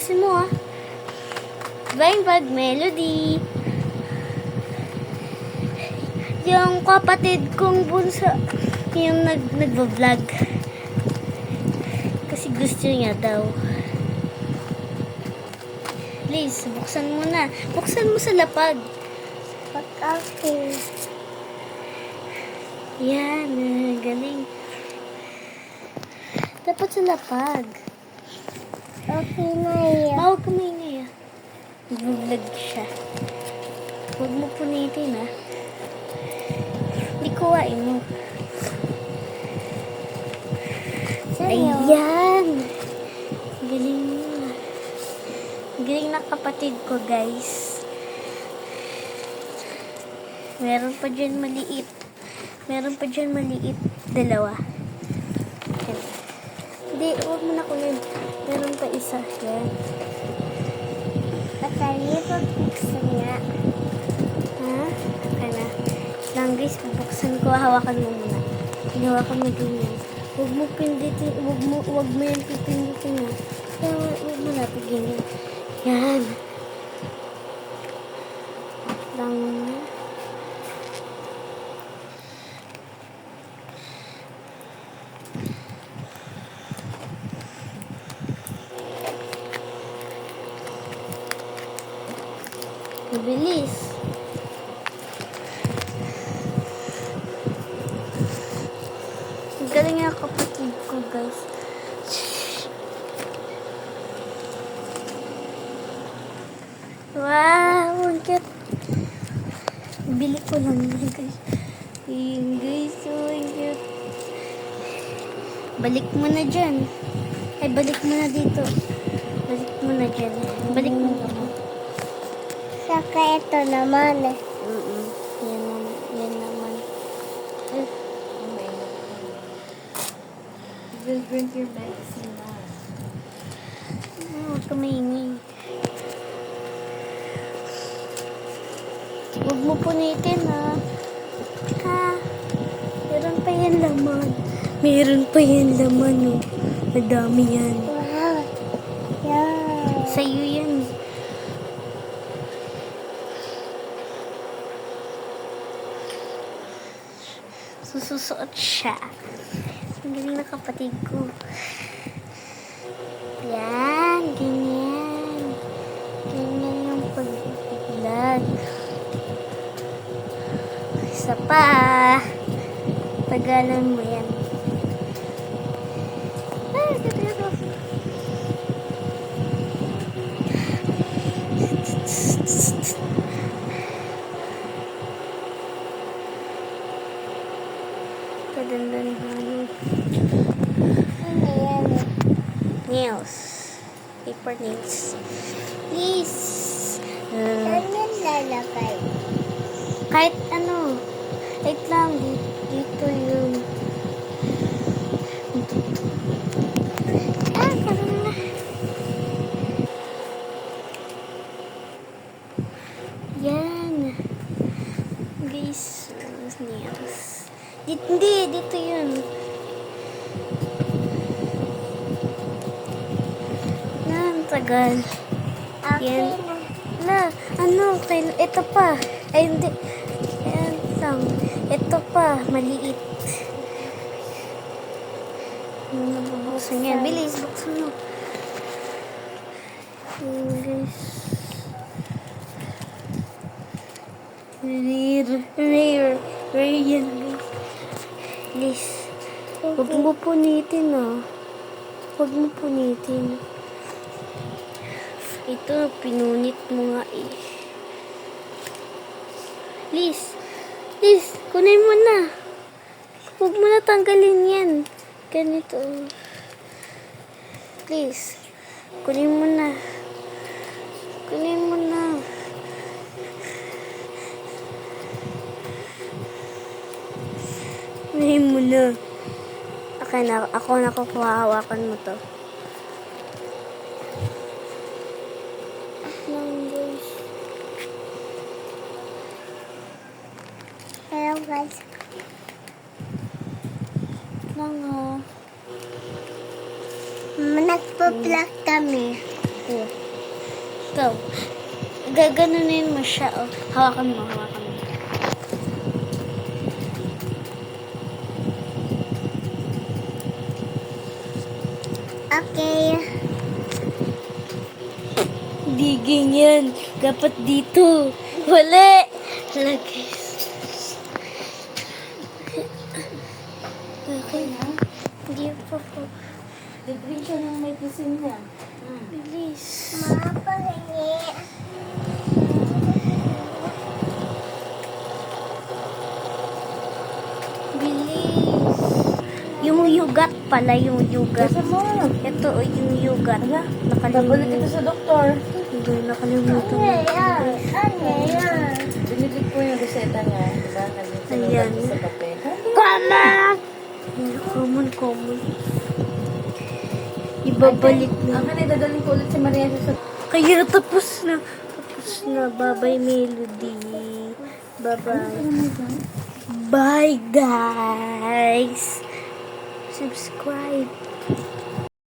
Bilisin mo ah. Vine Bag Melody. Yung kapatid kong bunso, yung nagvo-vlog. Kasi gusto niya daw. Please, buksan mo na. Buksan mo sa lapag. Okay. Yan, galing. Dapat sa lapag. Okay na yan. Huwag ka maingay ah. Nag-vlog siya. Huwag mo punitin ah. Hindi kuwain mo. Sa'yo. Ayan. Galing mo. Galing na kapatid ko, guys. Meron pa dyan maliit. Meron pa dyan maliit. Dalawa. Yan. Hindi, huwag mo na kunin. Meron pa isa. Yan. Patali pa buksan nga. Ha? Okay na. Lang guys, bubuksan ko. Hawakan mo muna. Hawakan mo ganyan. Huwag mo pinditin. Huwag mo yan pipinditin ha. Kaya huwag mo natin ganyan. Yan. Lang muna. Mabilis. Ang galing nga kapatid ko, guys. Wow, ang cute. Bili ko lang yun, guys. Ayun, guys. So, ang cute. Balik mo na dyan. Ay, balik mo na dito. Balik mo na dyan. Balik mo na. Saka ito naman eh. Yan naman. We'll drink your medicine now. Huwag ka maingay. Huwag mo punitin ha. Ha? Meron pa yan laman. Meron pa yan laman oh. Madami yan. Wow. Yeah. Sa'yo yan. Sususuot siya. Ang galing na kapatid ko. Yan, ganyan. Ganyan yung pag-vlog. Isa pa. Tagalan mo yan. Kadandan halo. Ano yan eh? Nails. Paper nails. Please. Saan yan lalagay? Kahit ano. Kahit lang. Dito yung... Karoon na. Yan. Guys. Nails. Hindi. Dito yun. Yan. Tagal. Okay Yan. na. Ito pa. Ay, hindi. Ayan lang. Ito pa. Maliit. Nabubuksan yan. Bilis, buksan mo. Ayan, guys. Rare yan, guys. Bilis. Huwag mo punitin, ah. Huwag mo punitin. Ito, pinunit mo nga eh. Please, kunin mo na. Huwag mo na tanggalin yan. Ganito. Please, kunin mo na. Kunin mo na. Kunin mo na. Ako na kukuhawakan mo to. Hello guys. Lang, Nagpa-vlog kami. oh. Ito. Gaganunin mo siya. Oh. Hawakan mo, hawakan mo. Okay. Hindi ganyan. Dapat dito. Wala. Wala, guys. Okay na. Hindi pa po. Degree siya ng medicine niya. Bilis. Mapahingi. Bilis. Yung yugat pala, yung yugat. Gusto mo? Ito, oh, yung yugat. Ala, Nakalimutan. babalik ito sa doktor. Hindi, nakalimutan. Ano yan? Ano yan? Binigit po yung reseta niya. Diba? Nandito Ayan. sa papel. Common! Common. Ibabalik na. Akin ay dadalhin ko ulit si Maria sa Kaya tapos na. Tapos na. Bye-bye, Melody. Bye-bye. Bye, guys. Subscribe.